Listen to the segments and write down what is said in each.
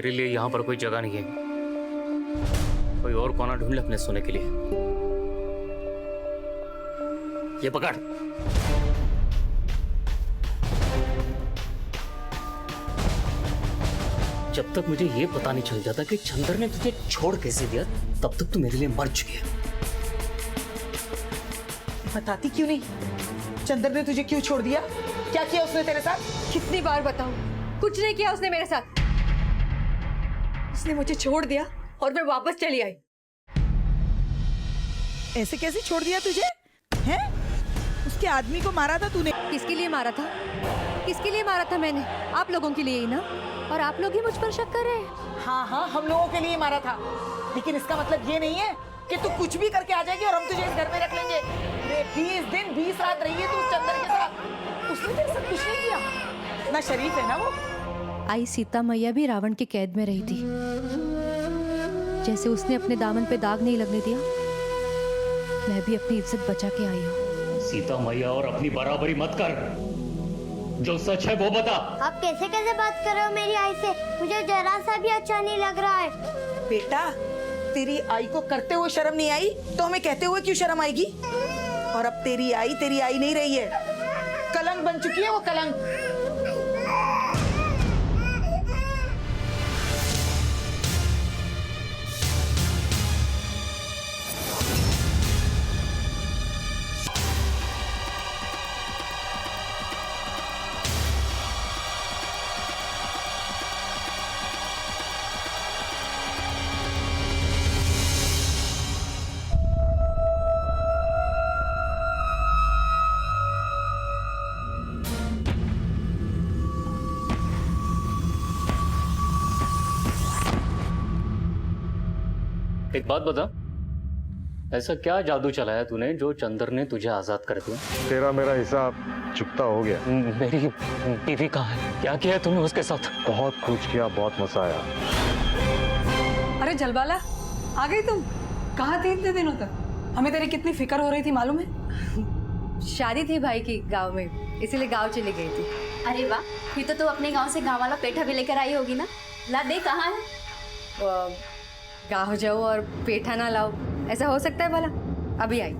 तेरे लिए यहाँ पर कोई जगह नहीं है। कोई और कोना ढूंढ ले अपने सोने के लिए। ये पकड़। जब तक मुझे ये पता नहीं चल जाता कि चंदर ने तुझे छोड़ कैसे दिया, तब तक तू मेरे लिए मर चुकी है। बताती क्यों नहीं? चंदर ने तुझे क्यों छोड़ दिया? क्या किया उसने तेरे साथ? कितनी बार बताऊं? कुछ नहीं किया उसने मेरे साथ। उसने मुझे छोड़ दिया और मैं वापस चली आई। ऐसे कैसे छोड़ दिया तुझे? हैं? उसके आदमी को मारा था तूने। किसके लिए मारा था? किसके लिए मारा था मैंने? आप लोगों के लिए ही ना। और आप लोग ही मुझ पर शक कर रहे हैं। हाँ हाँ, हम लोगों के लिए मारा था, लेकिन इसका मतलब ये नहीं है कि तू कुछ भी करके आ जाएगी और हम तुझे इस घर में रख लेंगे। 20 दिन 20 रात रही है तू उस चंदर के साथ। उसने तेरे साथ कुछ नहीं किया। इतना शरीफ है ना वो। आई सीता मैया भी रावण की कैद में रही थी। जैसे उसने अपने दामन पे दाग नहीं लगने दिया, मैं भी अपनी इज्जत बचा के आई हूँ। सीता मैया और अपनी बराबरी मत कर। जो सच है वो बता। आप कैसे कैसे बात कर रहे हो मेरी आई से? मुझे जरा सा भी अच्छा नहीं लग रहा है। बेटा, तेरी आई को करते हुए शर्म नहीं आई तो हमें कहते हुए क्यों शर्म आएगी? और अब तेरी आई नहीं रही है, कलंक बन चुकी है वो, कलंक। एक बात बता, ऐसा क्या जादू चलाया तूने जो चंदर ने तुझे आजाद कर दिया? तेरा मेरा हिसाब चुकता हो गया। मेरी बीवी कहाँ है? क्या किया तूने उसके साथ? बहुत कुछ किया, बहुत मजा आया। अरे जलबाला, आ गई तुम? कहाँ थी इतने दिनों तक? हमें तेरी कितनी फिक्र हो रही थी मालूम है? शादी थी भाई की गांव में, इसीलिए गांव चली गई थी। अरे वाह, फिर तो तू अपने गांव से गांव वाला पेठा भी लेकर आई होगी ना? ला दे, कहाँ है? गांव जाओ और पेठा ना लाओ, ऐसा हो सकता है भला? अभी आई।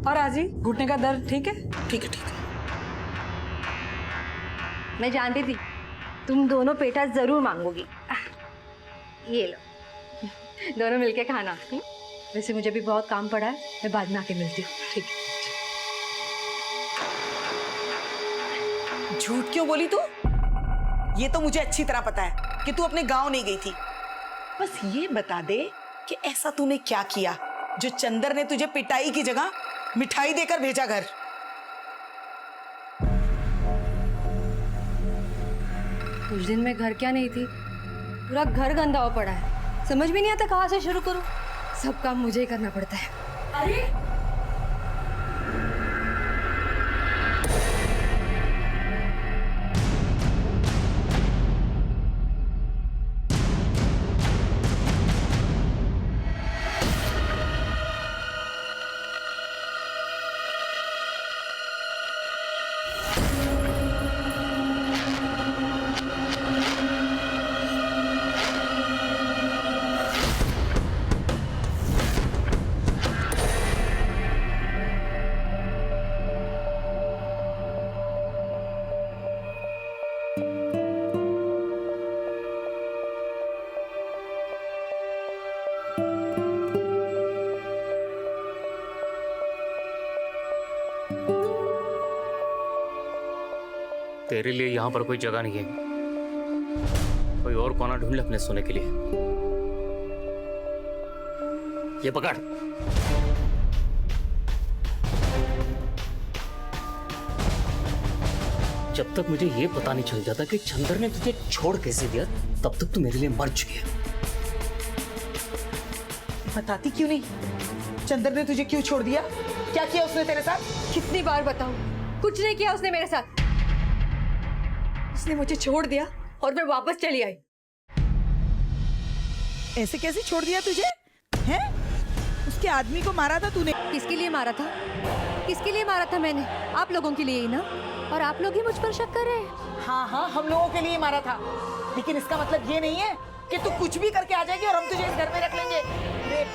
और आजी, घुटने का दर्द ठीक है? ठीक है, ठीक है। मैं जानती थी तुम दोनों पेठा जरूर मांगोगी। ये लो, दोनों मिलके खाना। वैसे मुझे भी बहुत काम पड़ा है, मैं बाद में आके मिलती हूँ। ठीक है। झूठ क्यों बोली तू? ये तो मुझे अच्छी तरह पता है कि तू अपने गांव नहीं गई थी। बस ये बता दे कि ऐसा तूने क्या किया जो चंदर ने तुझे पिटाई की जगह मिठाई देकर भेजा घर? कुछ दिन में घर क्या नहीं थी, पूरा घर गंदा हो पड़ा है। समझ भी नहीं आता कहाँ से शुरू करूँ। सब काम मुझे ही करना पड़ता है। अरे तेरे लिए यहाँ पर कोई जगह नहीं है। कोई और कोना ढूंढ ले अपने सोने के लिए। ये पकड़। जब तक मुझे ये पता नहीं चल जाता कि चंदर ने तुझे छोड़ कैसे दिया, तब तक तू मेरे लिए मर चुकी है। बताती क्यों नहीं? चंदर ने तुझे क्यों छोड़ दिया? क्या किया उसने तेरे साथ? कितनी बार बताऊं? कुछ नहीं किया उसने मेरे साथ। उसने मुझे छोड़ दिया और मैं वापस चली आई। ऐसे कैसे छोड़ दिया तुझे? हैं? उसके के आदमी को मारा था तूने। किसके लिए मारा था? किसके लिए मारा था मैंने? आप लोगों के लिए ही ना? और आप लोग ही मुझ पर शक कर रहे हैं? हाँ हाँ, हम लोगों के लिए मारा था, लेकिन इसका मतलब ये नहीं है कि तू कुछ भी करके आ जाएगी और हम तुझे इस घर में रख लेंगे।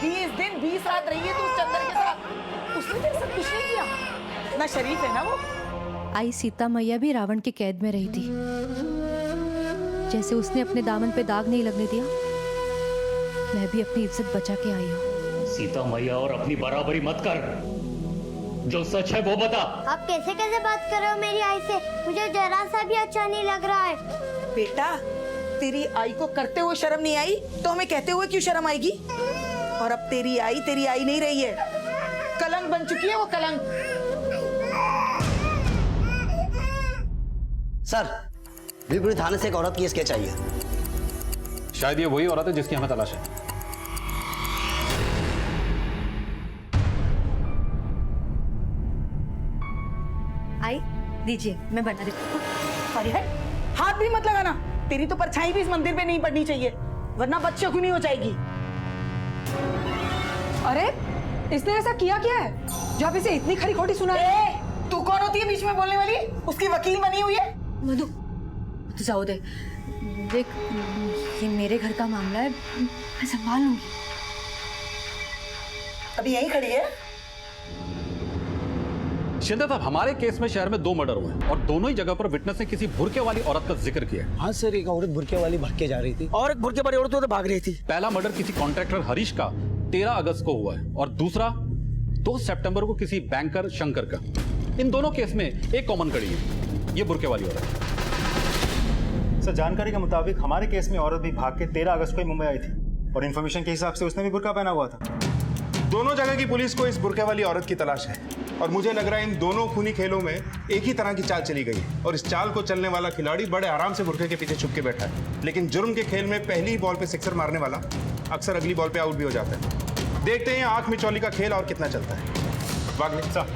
20 दिन 20 रात रही है तू उस चंदर के साथ, उसने तेरे साथ कुछ नहीं किया। इतना शरीफ है ना वो। आई सीता मैया भी रावण की कैद में रही थी। जैसे उसने अपने दामन पे दाग नहीं लगने दिया, मैं भी अपनी इज्जत बचा के आई हूँ। सीता मैया और अपनी बराबरी मत कर, जो सच है वो बता। आप कैसे कैसे बात कर रहे हो मेरी आई से? मुझे जरा सा भी अच्छा नहीं लग रहा है। बेटा, तेरी आई को करते हुए शर्म नहीं आई तो हमें कहते हुए क्यों शर्म आएगी? और अब तेरी आई नहीं रही है, कलंक बन चुकी है वो, कलंक। सर, बिलपुरी थाने से एक औरत की स्केच आई है। शायद ये वही औरत है जिसकी हमें तलाश है। आई दीजिए, मैं बना देती हूँ। अरे हट, हाथ भी मत लगाना। तेरी तो परछाई भी इस मंदिर पे नहीं पड़नी चाहिए, वरना बदशगुनी हो जाएगी। अरे इसने ऐसा किया क्या है जो आप इसे इतनी खरी खोटी सुना रहे हैं? तू कौन होती है बीच में बोलने वाली? उसकी वकील बनी हुई है। मधु, तो जाओ दे। देख, ये मेरे घर का मामला है, मैं संभाल लूंगी। अभी यहीं खड़ी है। शिंदे साहब, हमारे केस में शहर में 2 मर्डर हुए हैं और दोनों ही जगह पर विटनेस ने किसी भुरके वाली औरत का जिक्र किया है। हाँ सर, एक औरत भुरके वाली भाग के जा रही थी और एक भुरके वाली औरत तो भाग रही थी। पहला मर्डर किसी कॉन्ट्रैक्टर हरीश का 13 अगस्त को हुआ है और दूसरा 2 सितंबर को किसी बैंकर शंकर का। इन दोनों केस में एक कॉमन कड़ी है, ये भुरके वाली औरत। सर, जानकारी के मुताबिक हमारे केस में औरत भी भाग के 13 अगस्त को ही मुंबई आई थी और इन्फॉर्मेशन के हिसाब से उसने भी बुर्का पहना हुआ था। दोनों जगह की पुलिस को इस बुर्के वाली औरत की तलाश है और मुझे लग रहा है इन दोनों खूनी खेलों में एक ही तरह की चाल चली गई है और इस चाल को चलने वाला खिलाड़ी बड़े आराम से बुर्के के पीछे छुप के बैठा है, लेकिन जुर्म के खेल में पहली बॉल पे सिक्सर मारने वाला अक्सर अगली बॉल पे आउट भी हो जाता है। देखते हैं आंख मिचौली का खेल और कितना चलता है। वागले साहब,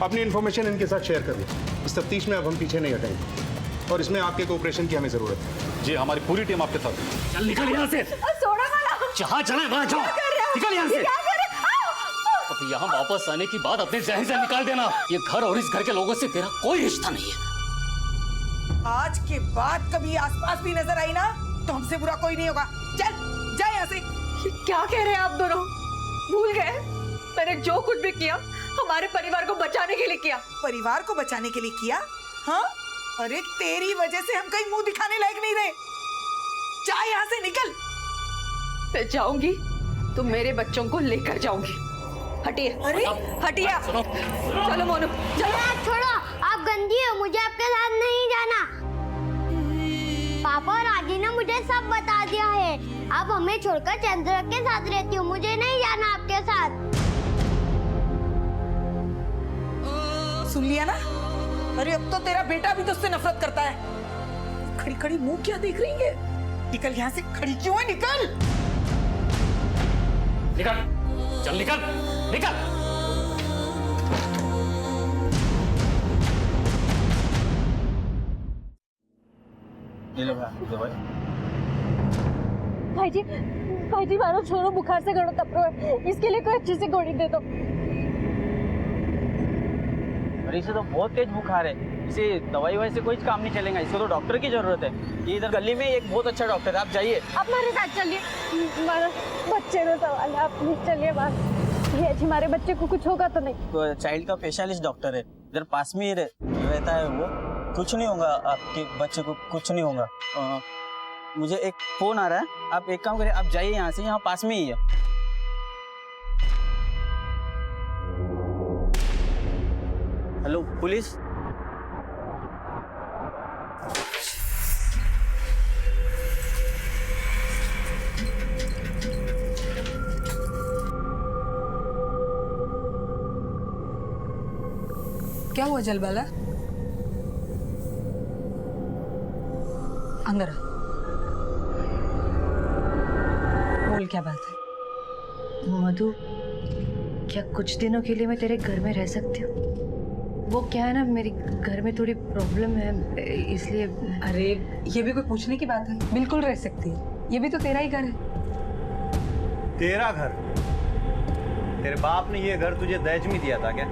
अपनी इन्फॉर्मेशन इनके साथ शेयर कर लीजिए। इस तफ्तीश में अब हम पीछे नहीं हटेंगे और इसमें आपके कोऑपरेशन की हमें जरूरत है। जी, हमारी पूरी टीम आपके साथ है। चल निकल यहाँ से। जहाँ चले वहाँ जाओ, निकल यहाँ से। अब यहाँ वापस आने की बात अपने जहन से निकाल देना। ये घर और इस घर के लोगों से तेरा कोई रिश्ता नहीं है। आज के बाद कभी आसपास भी नजर आई ना तो हमसे बुरा कोई नहीं होगा। चल जा यहाँ से। क्या कह रहे हैं आप दोनों? भूल गए मैंने जो कुछ भी किया हमारे परिवार को बचाने के लिए किया। परिवार को बचाने के लिए किया? हाँ, अरे तेरी वजह से हम कहीं मुंह दिखाने लायक नहीं रहे। जा यहाँ से, निकल। मैं जाऊंगी तो मेरे बच्चों को लेकर जाऊंगी। हटिए, अरे हटिए। चलो मोनू, चलो। छोड़ो, आप गंदी हो, मुझे आपके साथ नहीं जाना। पापा और आजी ने मुझे सब बता दिया है। आप हमें छोड़कर चंद्र के साथ रहती हो, मुझे नहीं जाना आपके साथ। सुन लिया ना? अरे अब तो तेरा बेटा भी तुझसे नफरत करता है। खड़ी खड़ी मुंह क्या देख रही है? निकल यहाँ से। खड़ी क्यों है? निकल। निकल, चल निकल, निकल। भाई जी मारो, छोड़ो, बुखार से गड़ो तप रहा है, इसके लिए कोई अच्छी सी गोली दे दो। अरे इसे तो बहुत तेज बुखार है, इसे दवाई ववाई से कोई काम नहीं चलेगा, इसको तो डॉक्टर की जरूरत है। ये इधर गली में एक बहुत अच्छा डॉक्टर है, आप जाइए। आप हमारे साथ चलिए, हमारा बच्चे का सवाल है, आप प्लीज चलिए बात। ये जी, हमारे बच्चे को कुछ होगा तो नहीं? तो चाइल्ड का स्पेशलिस्ट डॉक्टर है, इधर पास में ही रहता है वो। कुछ नहीं होगा, आपके बच्चे को कुछ नहीं होगा। मुझे एक फोन आ रहा है, आप एक काम करिए, आप जाइए यहाँ से, यहाँ पास में ही है। Hello police. क्या हुआ जलबाला? अंदर आ। बोल, क्या बात है? मधु, क्या कुछ दिनों के लिए मैं तेरे घर में रह सकती हूँ? वो क्या है ना, मेरी घर में थोड़ी प्रॉब्लम है, इसलिए। अरे ये भी कोई पूछने की बात है? बिल्कुल रह सकती है, ये भी तो तेरा ही घर है। तेरा घर? तेरे बाप ने ये घर तुझे दहेज में दिया था क्या?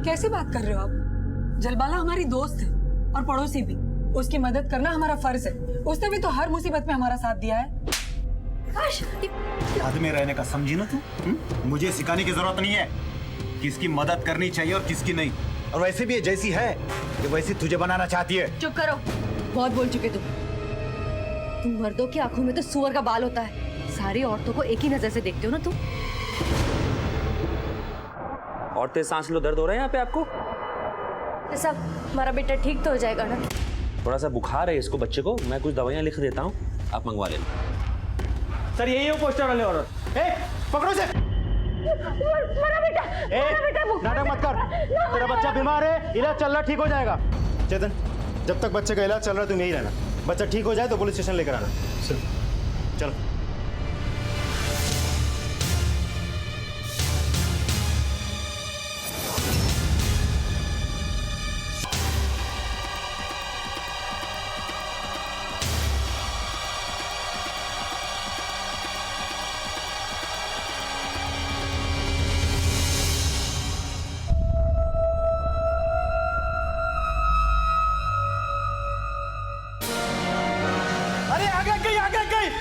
कैसी बात कर रहे हो आप? जलबाला हमारी दोस्त है और पड़ोसी भी। उसकी मदद करना हमारा फर्ज है। उसने भी तो हर मुसीबत में हमारा साथ दिया है। याद में रहने का समझी ना तू? मुझे सिखाने की जरूरत नहीं है किसकी मदद करनी चाहिए और किसकी नहीं। और वैसे भी ये जैसी है ये वैसी तुझे बनाना चाहती है। चुप करो, बहुत बोल चुके तुम मर्दों की आंखों में तो सुअर का बाल होता है। सारी औरतों को एक ही नजर से देखते हो ना तुम। और तेज सांस लो, दर्द हो रहा है यहाँ पे आपको? सब हमारा बेटा ठीक तो हो जाएगा ना? थोड़ा सा बुखार है इसको, बच्चे को मैं कुछ दवाइयाँ लिख देता हूँ, आप मंगवा लेना। सर यही हो पोस्टर वाले औरत। पकड़ो से। नाटक मत कर, तेरा बच्चा बीमार है, इलाज चल रहा, ठीक हो जाएगा। चेतन, जब तक बच्चे का इलाज चल रहा है तुम यही रहना। बच्चा ठीक हो जाए तो पुलिस स्टेशन लेकर आना। चलो।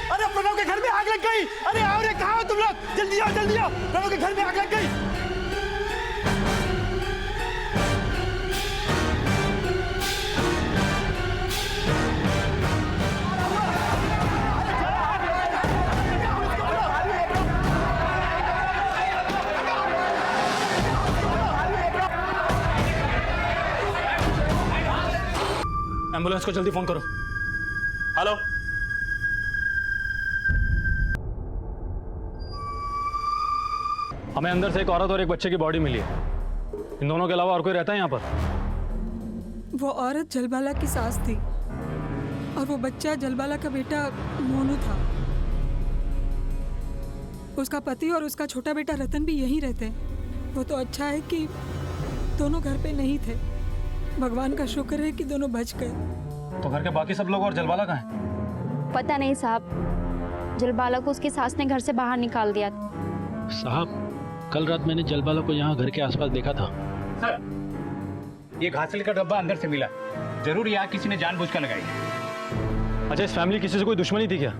अरे प्रणव के घर में आग लग गई। अरे आओ रे, कहाँ हो तुम लोग? जल्दी आओ, जल्दी आओ, प्रणव के घर में आग लग गई। एम्बुलेंस को जल्दी फोन करो। हेलो, हमें अंदर से एक औरत और एक बच्चे की बॉडी मिली है। इन दोनों के अलावा और कोई रहता है यहाँ पर? वो औरत जलबाला की सास थी और वो बच्चा जलबाला का बेटा मोनू था। उसका पति और उसका छोटा बेटा रतन भी यहीं रहते। वो तो अच्छा है कि दोनों घर पे नहीं थे। भगवान का शुक्र है कि दोनों बच गए। तो घर के बाकी सब लोग और जलबाला कहाँ हैं? पता नहीं साहब, जलबाला को उसकी सास ने घर से बाहर निकाल दिया। साहब, कल रात मैंने जलबाला को यहाँ घर के आसपास देखा था। सर, ये घासल का डब्बा अंदर से मिला, जरूर यहाँ किसी ने जानबूझकर लगाई। अच्छा, इस फैमिली किसी से कोई दुश्मनी थी क्या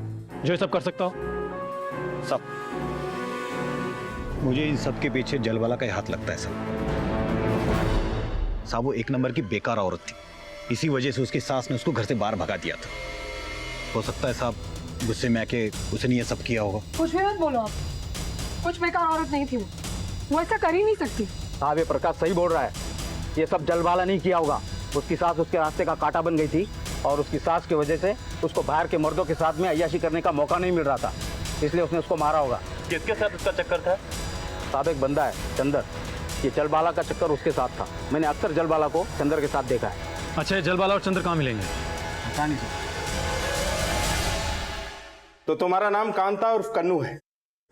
जो ये सब कर सकता हो? सब, मुझे इन सब के पीछे जलबाला का ही हाथ लगता है सर। साहब, वो एक नंबर की बेकार औरत थी, इसी वजह से उसकी सास ने उसको घर से बाहर भगा दिया था। हो सकता है साहब गुस्से में आके उसने ये सब किया होगा। कुछ भी मत बोलो आप, कुछ बेकार औरत नहीं थी वो ऐसा कर ही नहीं सकती। साहब, ये प्रकाश सही बोल रहा है, ये सब जलबाला नहीं किया होगा। उसकी सास उसके रास्ते का कांटा बन गई थी और उसकी सास की वजह से उसको बाहर के मर्दों के साथ में अय्याशी करने का मौका नहीं मिल रहा था, इसलिए उसने उसको मारा होगा। किसके साथ उसका चक्कर था? साहब, एक बंदा है चंदर, ये जलबाला का चक्कर उसके साथ था। मैंने अक्सर जलबाला को चंदर के साथ देखा है। अच्छा, जलबाला और चंदर कहाँ मिलेंगे? पता नहीं सर। तो तुम्हारा नाम कांता और कन्नू है।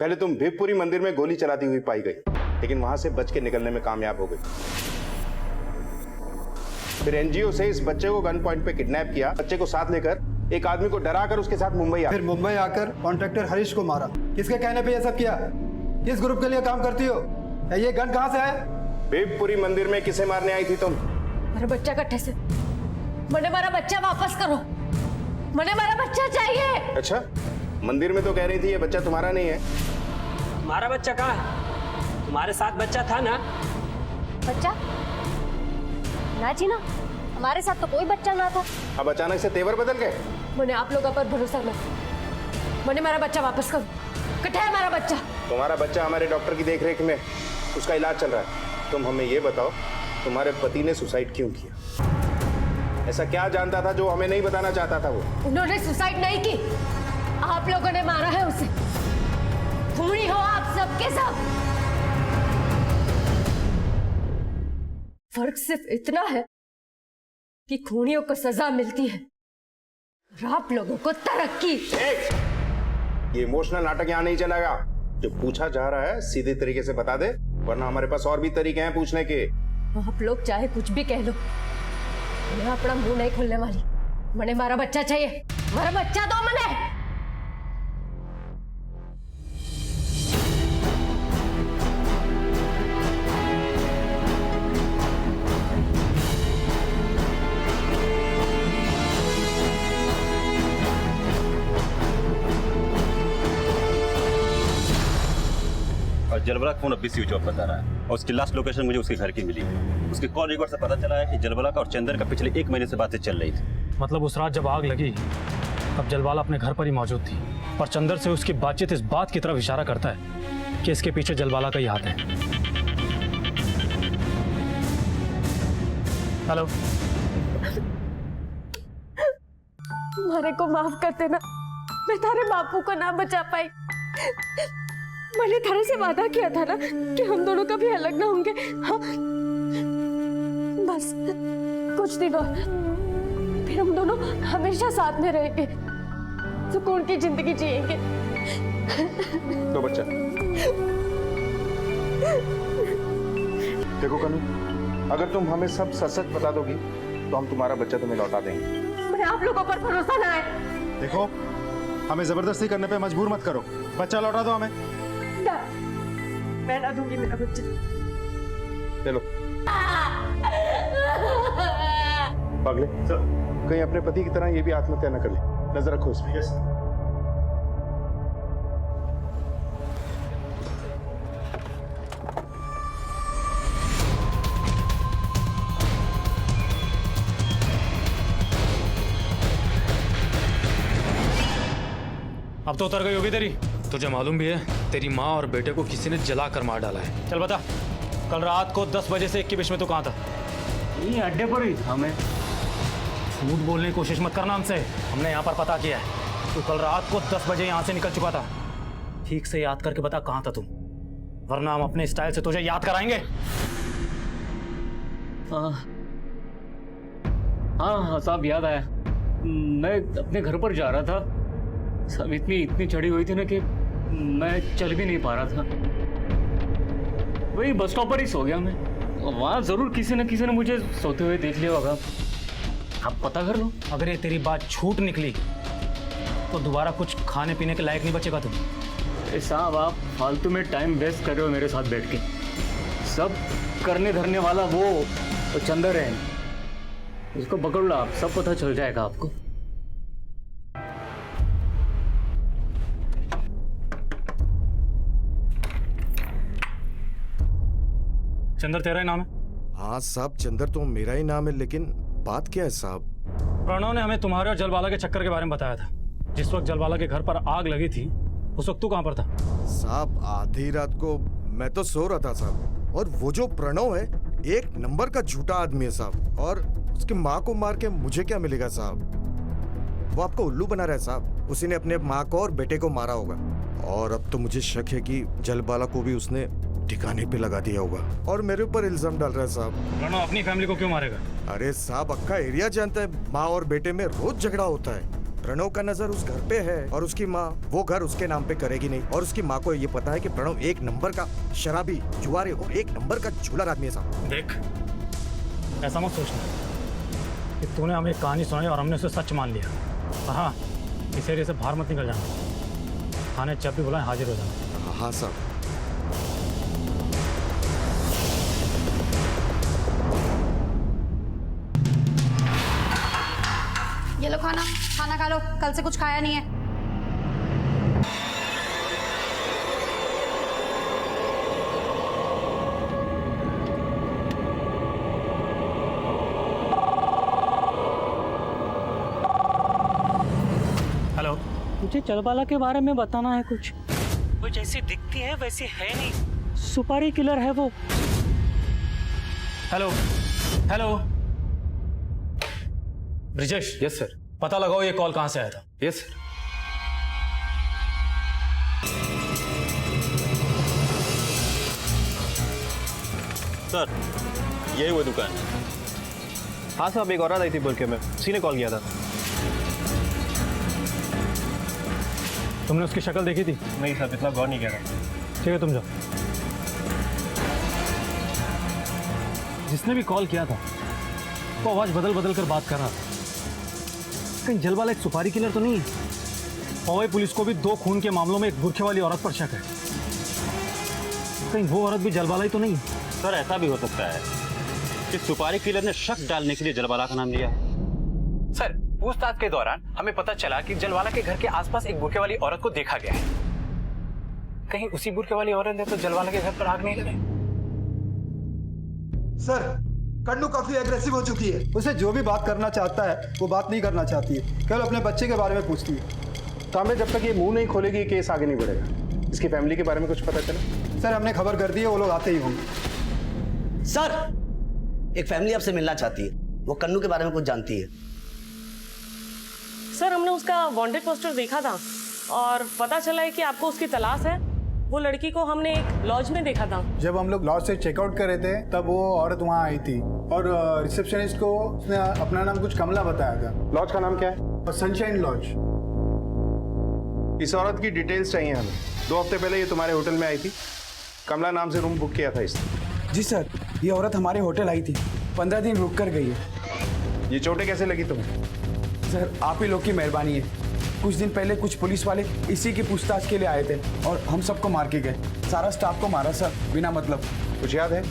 पहले तुम भिवपुरी मंदिर में गोली चलाती हुई पाई गई, लेकिन वहां से बच के निकलने में कामयाब हो गई। फिर एनजीओ से इस बच्चे को गन पॉइंट पे किडनैप किया, बच्चे को साथ लेकर एक आदमी को डराकर उसके साथ मुंबई आ, फिर मुंबई आकर कॉन्ट्रैक्टर हरीश को मारा। किसके कहने पे ये सब किया? किस ग्रुप के लिए काम करती हो? ये गन कहाँ से है? भिवपुरी मंदिर में किसे मारने आई थी तुम? मेरा बच्चा कट्टे से। मुझे मेरा बच्चा वापस करो, मुझे मेरा बच्चा चाहिए। अच्छा, मंदिर में तो कह रही थी ये बच्चा तुम्हारा नहीं है। तुम्हारा बच्चा कहाँ है? तुम्हारे साथ बच्चा था ना? बच्चा ना जी ना, हमारे साथ तो कोई बच्चा ना था। अब अचानक से तेवर बदल गए? मैंने आप लोगों पर भरोसा ना, मैंने मेरा बच्चा वापस करो। कट्टा है हमारा बच्चा। तुम्हारा बच्चा हमारे डॉक्टर की देखरेख में, उसका इलाज चल रहा है। तुम हमें ये बताओ, तुम्हारे पति ने सुसाइड क्यों किया? ऐसा क्या जानता था जो हमें नहीं बताना चाहता था वो? उन्होंने सुसाइड नहीं की, आप लोगों ने मारा है उसे। खूनी हो आप सबके सब। फर्क सिर्फ इतना है कि खूनियों को सजा मिलती है और आप लोगों को तरक्की। ये इमोशनल नाटक यहाँ नहीं चलेगा। जो पूछा जा रहा है सीधे तरीके से बता दे, वरना हमारे पास और भी तरीके हैं पूछने के। आप लोग चाहे कुछ भी कह लो, मैं अपना मुंह नहीं खोलने वाली। मैंने मारा बच्चा चाहिए, मेरा बच्चा दो मैंने। जलवाला फोन अब भी स्विच ऑफ बता रहा है और उसकी लास्ट लोकेशन मुझे उसके घर की मिली। उसके कॉल रिकॉर्ड से पता चला है कि जलवाला का और चंदर का पिछले 1 महीने से बातें चल रही थी। मतलब उस रात जब आग लगी तब जलवाला अपने घर पर ही मौजूद थी, पर चंदर से उसकी बातचीत इस बात की तरफ इशारा करता है कि इसके पीछे जलवाला का ही हाथ है। हेलो, तुम्हारे को माफ कर देना, मैं तारे बापू को ना बचा पाई। मैंने थारे से वादा किया था ना कि हम दोनों कभी अलग ना होंगे। हाँ, बस कुछ दिन और, फिर हम दोनों हमेशा साथ में रहेंगे, सुकून की जिंदगी जिएंगे। तो बच्चा देखो कनू, अगर तुम हमें सब सच बता दोगी तो हम तुम्हारा बच्चा तुम्हें लौटा देंगे। मैं आप लोगों पर भरोसा ना है। देखो, हमें जबरदस्ती करने पे मजबूर मत करो, बच्चा लौटा दो हमें। ना, मैं ना दूंगी मेरा बच्चा। ले लो। पागले, कहीं अपने पति की तरह ये भी आत्महत्या न कर ले, नजर रखो इसमें। अब तो उतर गई होगी तेरी। तुझे मालूम भी है तेरी माँ और बेटे को किसी ने जला कर मार डाला है। चल बता, कल रात को 10 बजे से 1 के बीच में तू कहाँ था? ये अड्डे पर ही था मैं। झूठ बोलने की कोशिश मत करना हमसे, हमने यहाँ पर पता किया है। तू कल रात को 10 बजे यहाँ से निकल चुका था। ठीक से याद करके बता कहाँ था तुम, वरना हम अपने स्टाइल से तुझे याद कराएंगे। हाँ साहब, याद आया। मैं अपने घर पर जा रहा था, सब इतनी चढ़ी हुई थी ना कि मैं चल भी नहीं पा रहा था। वही बस स्टॉप पर ही सो गया मैं। वहाँ जरूर किसी न किसी ने मुझे सोते हुए देख लिया होगा। आप पता कर लो। अगर ये तेरी बात झूठ निकली तो दोबारा कुछ खाने पीने के लायक नहीं बचेगा तुम। साहब, आप फालतू में टाइम वेस्ट कर रहे हो मेरे साथ बैठ के। सब करने धरने वाला वो चंदर है, उसको पकड़ लो आप, सब पता चल जाएगा आपको। चंदर तेरा ही नाम है? हाँ साहब, चंदर तो मेरा ही नाम है, लेकिन बात क्या है साहब? प्रणव ने हमें तुम्हारे और जलवाला के चक्कर के बारे में बताया था। जिस वक्त जलवाला के घर पर आग लगी थी उस वक्त तू कहाँ पर था? साहब, आधी रात को मैं तो सो रहा था साहब, और वो जो प्रणव है 1 नंबर का झूठा आदमी है साहब, और उसकी माँ को मार के मुझे क्या मिलेगा साहब? वो आपको उल्लू बना रहा है साहब। उसी ने अपने माँ को और बेटे को मारा होगा, और अब तो मुझे शक है कि जलवाला को भी उसने ठिकाने पे लगा दिया होगा और मेरे ऊपर इल्जाम डाल रहा है साहब। प्रणव अपनी फैमिली को क्यों मारेगा? अरे साहब, अक्का एरिया जानता है माँ और बेटे में रोज झगड़ा होता है। प्रणव का नजर उस घर पे है और उसकी माँ वो घर उसके नाम पे करेगी नहीं, और उसकी माँ को ये पता है कि प्रणव 1 नंबर का शराबी, जुआरे और 1 नंबर का झूलर आदमी है साहब। देख, ऐसा मत सोचना कि तूने हमें एक कहानी सुनाई और हमने उसे सच मान लिया। हाँ, इस एरिया से बाहर मत निकल जाना, थाने जब भी बुलाएं हाजिर हो जाना। हाँ साहब। ये लो खाना खा लो, कल से कुछ खाया नहीं है। हेलो, मुझे जलवाला के बारे में बताना है कुछ। वो जैसी दिखती है वैसी है नहीं, सुपारी किलर है वो। Hello hello Brijesh. Yes sir. पता लगाओ ये कॉल कहां से आया था। Yes sir. सर, यही वो दुकान है। हाँ साहब, एक औरत आई थी बुरके में, उसी ने कॉल किया था। तुमने उसकी शक्ल देखी थी? नहीं सर, इतना गौर नहीं किया था। ठीक है, तुम जाओ। जिसने भी कॉल किया था वो आवाज बदल बदल कर बात कर रहा था। कहीं जलवाला एक सुपारी किलर तो नहीं है? पवई पुलिस को भी 2 खून के मामलों में एक बुरखे वाली औरत पर शक है। कहीं वो औरत भी जलवाला ही तो नहीं है? सर, ऐसा भी हो सकता है कि सुपारी किलर ने शक डालने के लिए जलवाला का नाम लिया है। सर, पूछताछ के दौरान हमें पता चला कि जलवाला के घर के आसपास एक बुरखे वाली औरत को देखा गया है। कहीं उसी बुरके वाली औरत ने तो जलवाला के घर पर आग नहीं लगाई। सर, कन्नू काफी एग्रेसिव हो चुकी है। उसे जो भी बात करना चाहता है वो बात नहीं करना चाहती है, केवल अपने बच्चे के बारे में पूछती है। तो हमें जब तक ये मुंह नहीं खोलेगी ये केस आगे नहीं बढ़ेगा। इसकी फैमिली के बारे में कुछ पता चला? सर, हमने खबर कर दी है, वो लोग आते ही होंगे। सर, एक फैमिली आपसे मिलना चाहती है, वो कन्नू के बारे में कुछ जानती है। सर, हमने उसका वांटेड पोस्टर देखा था और पता चला है कि आपको उसकी तलाश है। वो लड़की को हमने एक लॉज में देखा था। जब हम लोग लॉज से चेकआउट कर रहे थे तब वो औरत वहाँ आई थी और रिसेप्शनिस्ट को उसने अपना नाम कुछ कमला बताया था। लॉज का नाम क्या है? Sunshine lodge. इस औरत की डिटेल्स चाहिए हमें। 2 हफ्ते पहले ये तुम्हारे होटल में आई थी, कमला नाम से रूम बुक किया था इसने। जी सर, ये औरत हमारे होटल आई थी, 15 दिन रुक कर गई है। ये चोटें कैसे लगी तुम्हें? सर, आप ही लोग की मेहरबानी है। कुछ दिन पहले कुछ पुलिस वाले इसी की पूछताछ के लिए आए थे और हम सबको मार के गए। सारा स्टाफ को मारा सर, बिना मतलब। कुछ याद है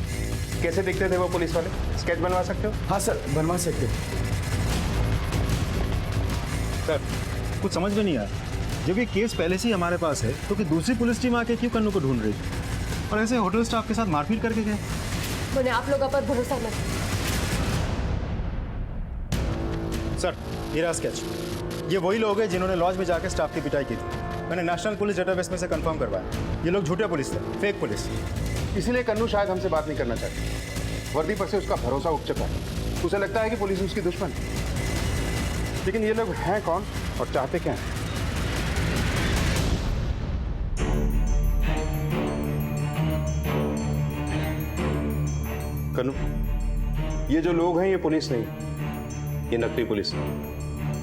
कैसे दिखते थे वो पुलिस वाले? स्केच बनवा सकते हो? हाँ सर, बनवा सकते। सर, कुछ समझ में नहीं आया। जब ये केस पहले से ही हमारे पास है तो कि दूसरी पुलिस टीम आके क्यों कन्नू को ढूंढ रही थी और ऐसे होटल स्टाफ के साथ मारपीट करके गए? मैंने आप लोगों पर भरोसा नहीं। सर, ये रहा स्केच। ये वही लोग हैं जिन्होंने लॉज में जाकर स्टाफ की पिटाई की थी। मैंने नेशनल पुलिस डेटाबेस में से कंफर्म करवाया। ये लोग झूठे पुलिस थे, फेक पुलिस। इसीलिए कन्नू शायद हमसे बात नहीं करना चाहती। वर्दी पर से उसका भरोसा उठ चुका है। उसे लगता है कि पुलिस उसकी दुश्मन है। लेकिन ये लोग हैं कौन और चाहते क्या हैं? कन्नू, ये जो लोग हैं ये पुलिस नहीं, ये नकली पुलिस है।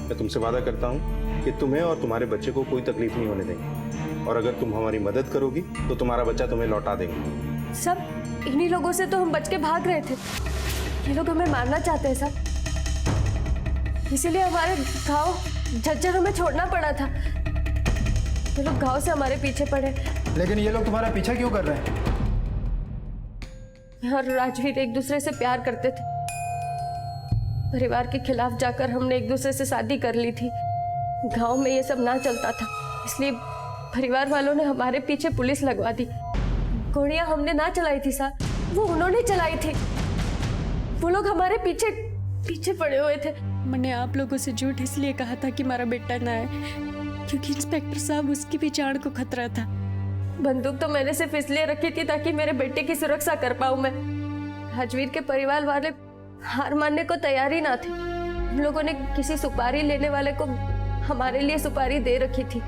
मैं तुमसे वादा करता हूँ कि तुम्हें और तुम्हारे बच्चे को कोई तकलीफ नहीं होने देंगे और अगर तुम हमारी मदद करोगी तो तुम्हारा बच्चा तुम्हें लौटा देंगे। सब इन्हीं लोगों से तो हम बच के भाग रहे थे। ये लोग हमें मारना चाहते हैं सर, इसीलिए हमारे गांव झज्जर हमें छोड़ना पड़ा था। ये लोग गांव से हमारे पीछे पड़े। लेकिन ये लोग तुम्हारा पीछा क्यों कर रहे हैं? मैं और राजवीर एक दूसरे से प्यार करते थे। परिवार के खिलाफ जाकर हमने एक दूसरे से शादी कर ली थी। गांव में ये सब ना चलता था, इसलिए परिवार वालों ने हमारे पीछे पुलिस लगवा दी। गोलियां हमने ना चलाई थी सर, वो उन्होंने चलाई थी। वो लोग हमारे पीछे पीछे पड़े हुए थे। मैंने आप लोगों से झूठ इसलिए कहा था कि हमारा बेटा ना है, क्योंकि इंस्पेक्टर साहब उसकी भी जान को खतरा था। बंदूक तो मैंने सिर्फ इसलिए रखी थी ताकि मेरे बेटे की सुरक्षा कर पाऊं मैं। राजवीर के परिवार वाले हार मानने को तैयार ही ना थे। हम लोगों ने किसी सुपारी लेने वाले को हमारे लिए सुपारी दे रखी थी,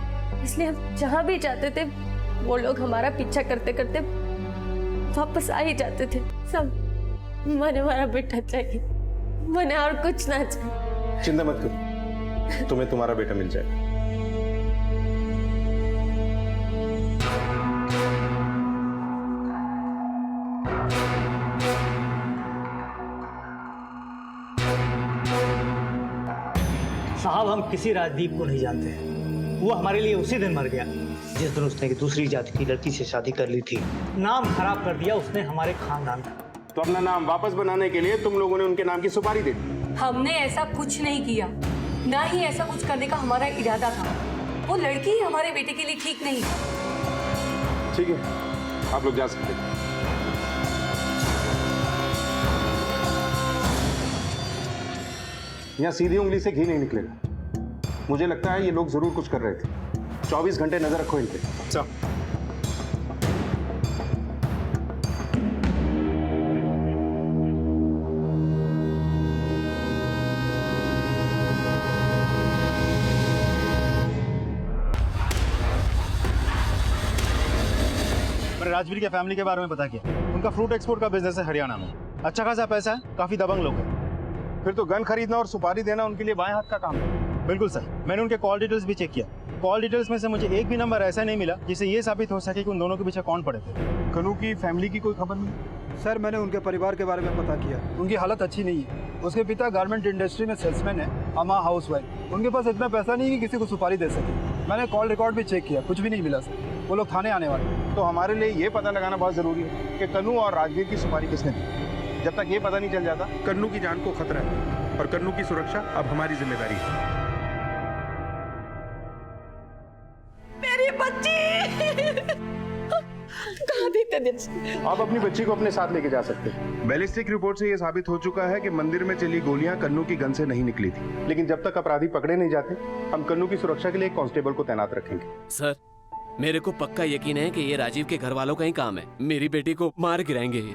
इसलिए हम जहां भी जाते थे वो लोग हमारा पीछा करते करते वापस आ ही जाते थे। सब मैंने हमारा बेटा चाहिए, मैंने और कुछ ना चाहिए। चिंता मत करो, तुम्हें तुम्हारा बेटा मिल जाएगा। साहब, हम किसी राजदीप को नहीं जानते। वो हमारे लिए उसी दिन मर गया जिस दिन उसने एक दूसरी जाति की लड़की से शादी कर ली थी। नाम खराब कर दिया उसने हमारे खानदान का। तो अपना नाम वापस बनाने के लिए तुम लोगों ने उनके नाम की सुपारी दे दी। हमने ऐसा कुछ नहीं किया, ना ही ऐसा कुछ करने का हमारा इरादा था। वो लड़की ही हमारे बेटे के लिए ठीक नहीं। ठीक है, आप लोग जा सकते हैं। यहाँ सीधी उंगली से घी नहीं निकलेगा। मुझे लगता है ये लोग जरूर कुछ कर रहे थे। 24 घंटे नजर रखो इन पे। चल। मैंने राजवीर के फैमिली के बारे में पता किया। उनका फ्रूट एक्सपोर्ट का बिजनेस है हरियाणा में। अच्छा खासा पैसा है, काफी दबंग लोग हैं। फिर तो गन खरीदना और सुपारी देना उनके लिए बाएं हाथ का काम है। बिल्कुल सर, मैंने उनके कॉल डिटेल्स भी चेक किया। कॉल डिटेल्स में से मुझे एक भी नंबर ऐसा नहीं मिला जिससे ये साबित हो सके कि उन दोनों के पीछे कौन पड़े थे। कन्नू की फैमिली की कोई खबर नहीं? सर, मैंने उनके परिवार के बारे में पता किया। उनकी हालत अच्छी नहीं है। उसके पिता गारमेंट इंडस्ट्री में सेल्समैन है, अम्मा हाउसवाइफ। उनके पास इतना पैसा नहीं है कि किसी को सुपारी दे सके। मैंने कॉल रिकॉर्ड भी चेक किया, कुछ भी नहीं मिला सर। वो लोग थाने आने वाले। तो हमारे लिए ये पता लगाना बहुत जरूरी है कि कन्नू और राजवीर की सुपारी किसने दी। जब तक ये पता नहीं चल जाता, कन्नू की जान को खतरा है और कन्नू की सुरक्षा अब हमारी जिम्मेदारी है। मेरी बच्ची कहाँ देखते दिन से। आप अपनी बच्ची को अपने साथ लेके जा सकते हैं। बैलिस्टिक रिपोर्ट से यह साबित हो चुका है कि मंदिर में चली गोलियां कन्नू की गन से नहीं निकली थी। लेकिन जब तक अपराधी पकड़े नहीं जाते, हम कन्नू की सुरक्षा के लिए एक कांस्टेबल को तैनात रखेंगे। सर, मेरे को पक्का यकीन है कि ये राजीव के घर वालों का ही काम है। मेरी बेटी को मार गिराएंगे ये।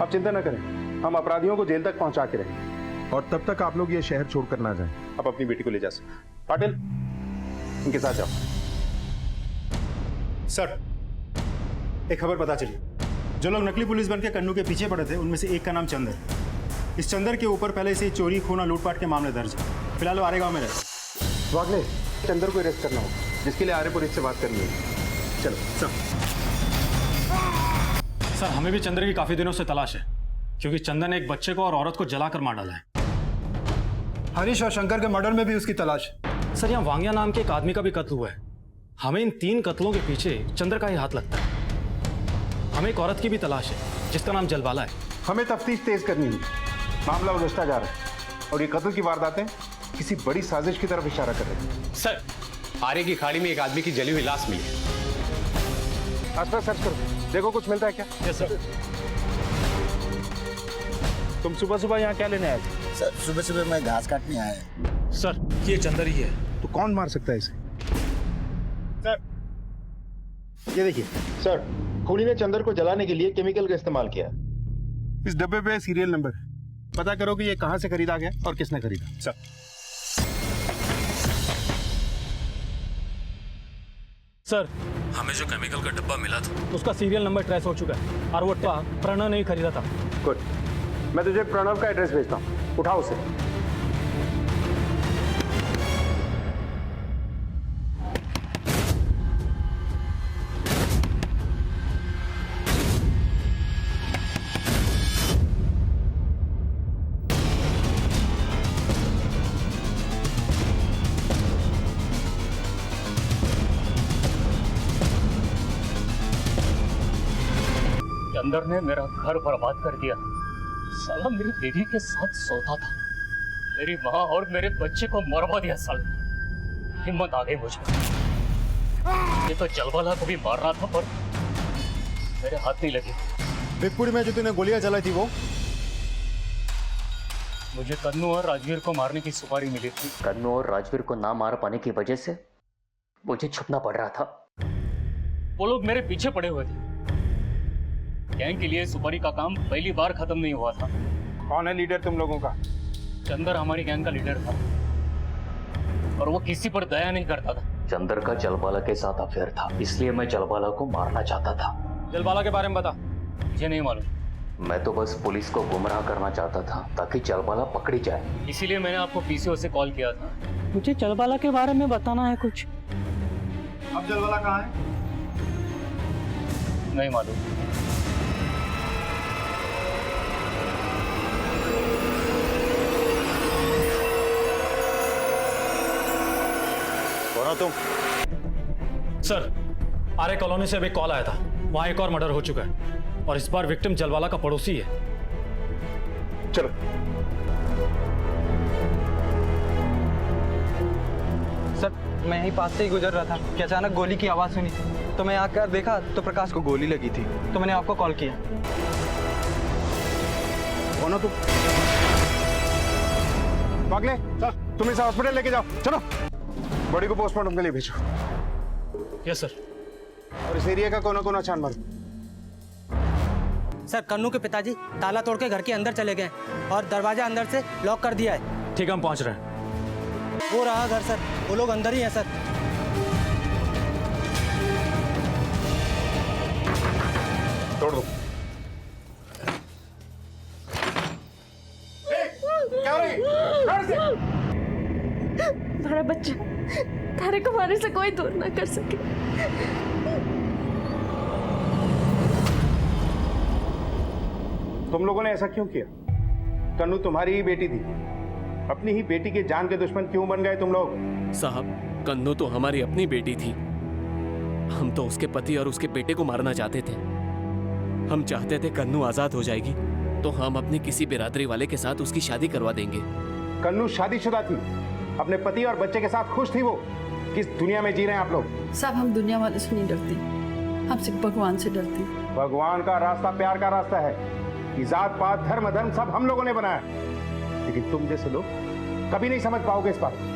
आप चिंता न करें, हम अपराधियों को जेल तक पहुंचा के रहेंगे और तब तक आप लोग ये शहर छोड़कर ना जाएं। आप अपनी बेटी को ले जा सकते। पाटिल, इनके साथ जाओ। सर, एक खबर पता चली। जो लोग नकली पुलिस बन के कन्नू के पीछे पड़े थे, उनमें से एक का नाम चंदर है। इस चंदर के ऊपर पहले से चोरी, खून, लूटपाट के मामले दर्ज है। फिलहाल वो आरेगांव में रहते। वागले, चंदर को अरेस्ट करना होगा, जिसके लिए आरे पुलिस से बात करनी है। चलो सर, हमें भी चंद्र की काफी दिनों से तलाश है, क्योंकि चंदन ने एक बच्चे को और औरत को जलाकर मार डाला है। हरीश और शंकर के मर्डर में भी उसकी तलाश है। सर, यहाँ वांग्या नाम के एक आदमी का भी कत्ल हुआ है। हमें इन 3 कत्लों के पीछे चंद्र का ही हाथ लगता है। हमें एक औरत की भी तलाश है जिसका नाम जलबाला है। हमें तफ्तीश तेज करनी है। मामला उलझता जा रहा है और ये कत्ल की वारदातें किसी बड़ी साजिश की तरफ इशारा कर रही है। सर, आरे की खाड़ी में एक आदमी की जली हुई लाश मिली है। आसपास सर्च करो, देखो कुछ मिलता है क्या। Yes sir. तुम सुबह सुबह यहाँ क्या लेने आए थे? सर, सुबह सुबह मैं घास काटने आया। सर, ये चंदर ही है। तो कौन मार सकता है इसे? सर, ये देखिए। सर, खूनी ने चंदर को जलाने के लिए केमिकल का इस्तेमाल किया। इस डब्बे पे सीरियल नंबर है। पता करो कि ये कहां से खरीदा गया और किसने खरीदा। सर, सर, हमें जो केमिकल का डब्बा मिला था उसका सीरियल नंबर ट्रेस हो चुका है और वो प्रणव ने ही खरीदा था। गुड, मैं तुझे प्रणव का एड्रेस भेजता हूँ, उठाओ उसे। चंदर ने मेरा घर बर्बाद कर दिया। साला मेरी बीवी के साथ सोता था, मेरी माँ और मेरे बच्चे को मरवा दिया। साला हिम्मत आ गई मुझे। ये तो जलवाला को भी मारना था, पर मेरे हाथ नहीं लगे। बिगपुरी में जो तूने गोलियां चलाई थी वो? मुझे कन्नू और राजवीर को मारने की सुपारी मिली थी। कन्नू और राजवीर को ना मार पाने की वजह से मुझे छुपना पड़ रहा था। वो लोग मेरे पीछे पड़े हुए थे। गैंग के लिए सुपारी का काम पहली बार खत्म नहीं हुआ था। कौन है लीडर तुम लोगों का? चंदर हमारी गैंग का लीडर था और वो किसी पर दया नहीं करता था। चंदर का जलबाला के साथ अफेयर था, इसलिए मैं जलबाला को मारना चाहता था। जलबाला के बारे में बता। मुझे नहीं मालूम, मैं तो बस पुलिस को गुमराह करना चाहता था ताकि जलबाला पकड़ी जाए। इसीलिए मैंने आपको पीसीओ से कॉल किया था। मुझे जलबाला के बारे में बताना है कुछ। अब जलवाला कहाँ है? नहीं मालूम। कौन हो तुम? सर, आरे कॉलोनी से अभी कॉल आया था। वहां एक और मर्डर हो चुका है और इस बार विक्टिम जलवाला का पड़ोसी है। चलो। सर, मैं यहीं पास से ही गुजर रहा था कि अचानक गोली की आवाज़ सुनी, तो मैं आकर देखा तो प्रकाश को गोली लगी थी, तो मैंने आपको कॉल किया। कौन हो तुम? पागले, चल तुम इसे हॉस्पिटल लेके जाओ। चलो, बॉडी को पोस्टमार्टम के लिए भेजो। Yes sir. और इस एरिया का कोना-कोना छान मारो। सर, कन्नू के पिताजी ताला तोड़ के घर के अंदर चले गए और दरवाजा अंदर से लॉक कर दिया है। ठीक है, हम पहुंच रहे हैं। वो रहा घर सर, वो लोग अंदर ही हैं सर। तोड़ दो। क्या हो रही है? हमारा बच्चा तारे को मारने से कोई दूर ना कर सके। तुम लोगों ने ऐसा क्यों किया? कन्नू तुम्हारी ही बेटी थी, अपनी ही बेटी के जान के दुश्मन क्यों बन गए तुम लोग? साहब, कन्नू तो हमारी अपनी बेटी थी। हम तो उसके पति और उसके बेटे को मारना चाहते थे। हम चाहते थे कन्नू आजाद हो जाएगी तो हम अपनी किसी बिरादरी वाले के साथ उसकी शादी करवा देंगे। कन्नू शादीशुदा थी, अपने पति और बच्चे के साथ खुश थी। वो किस दुनिया में जी रहे हैं आप लोग? साहब, हम दुनिया वाले से नहीं डरते, आप सिर्फ भगवान से डरती हूँ। भगवान का रास्ता प्यार का रास्ता है। ये जात पात धर्म धर्म सब हम लोगों ने बनाया, लेकिन तुम जैसे लोग कभी नहीं समझ पाओगे इस बात को।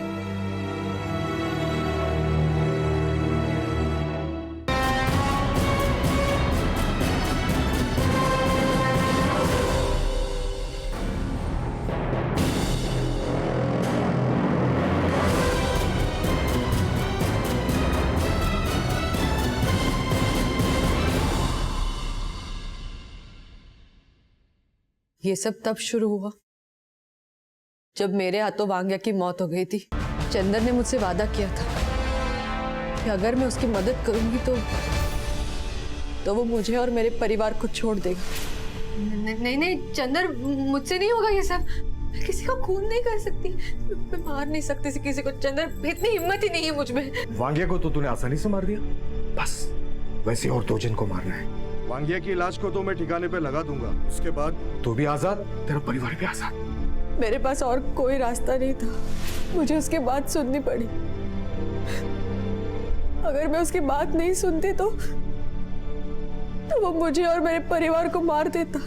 ये सब तब शुरू हुआ जब मेरे हाथों वांग्या की मौत हो गई थी। चंदर ने मुझसे वादा किया था कि अगर मैं उसकी मदद करूंगी तो वो मुझे और मेरे परिवार को छोड़ देगा। नहीं चंदर, मुझसे नहीं होगा ये सब। मैं किसी को खून नहीं कर सकती, मैं मार नहीं सकती किसी को। चंदर, इतनी हिम्मत ही नहीं है मुझ में। वांग्या को तो तूने आसानी से मार दिया, बस वैसे और 2 जन को मारना है। वांग्या की लाश को तो मैं ठिकाने पे लगा दूंगा, उसके बाद तू भी आजाद, तेरा परिवार भी आजाद। मेरे पास और कोई रास्ता नहीं था, मुझे उसकी बात सुननी पड़ी। अगर मैं उसकी बात नहीं सुनती तो वो मुझे और मेरे परिवार को मार देता।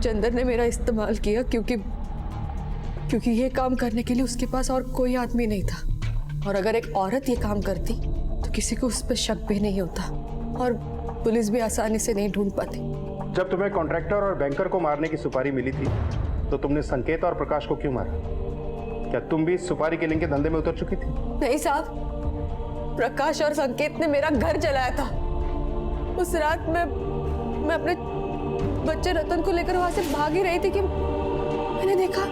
चंदर ने मेरा इस्तेमाल किया क्योंकि ये काम करने के लिए उसके पास और कोई आदमी नहीं था। और अगर एक औरत ये काम करती तो किसी को उस पर शक भी नहीं होता और पुलिस भी आसानी से नहीं ढूंढ पाती। जब तुम्हें कॉन्ट्रैक्टर और बैंकर को मारने की सुपारी मिली थी तो तुमने संकेत और प्रकाश को क्यों मारा? क्या तुम भी सुपारी किलिंग के धंधे में उतर चुकी थी? नहीं साहब, प्रकाश और संकेत ने मेरा घर जलाया था। उस रात मैं अपने बच्चे रतन को लेकर वहां से भाग ही रही थी कि मैंने देखा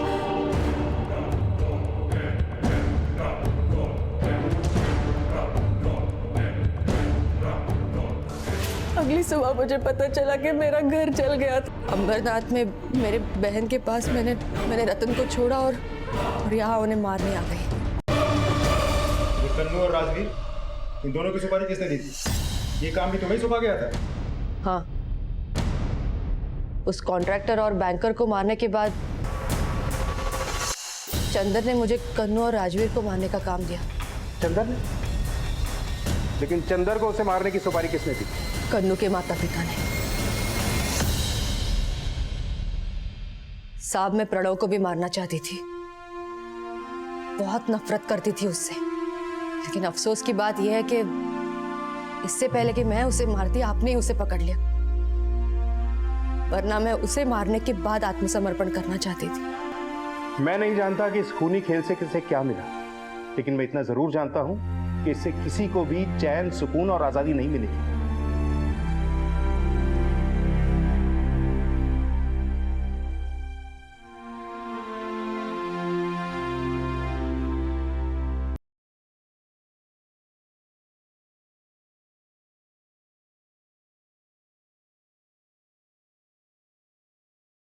अगली सुबह मुझे पता चला कि मेरा घर जल गया था। अंबरनाथ में मेरे बहन के पास मैंने रतन को छोड़ा और यहाँ उन्हें मारने आ गई। कन्नू और राजवीर, इन दोनों की सुपारी किसने दी थी? ये काम भी तुम्हें सौंपा गया था? हाँ, उस कॉन्ट्रैक्टर और बैंकर को मारने के बाद चंदर ने मुझे कन्नू और राजवीर को मारने का काम दिया। चंदर ने? लेकिन चंदर को उसे मारने की सुपारी किसने दी? कन्नू के माता पिता ने। साहब, मैं प्रणव को भी मारना चाहती थी, बहुत नफरत करती थी उससे। लेकिन अफसोस की बात यह है कि इससे पहले कि मैं उसे मारती, आपने ही उसे पकड़ लिया। वरना मैं उसे मारने के बाद आत्मसमर्पण करना चाहती थी। मैं नहीं जानता कि इस खूनी खेल से किसे क्या मिला, लेकिन मैं इतना जरूर जानता हूं कि इससे किसी को भी चैन, सुकून और आजादी नहीं मिलेगी।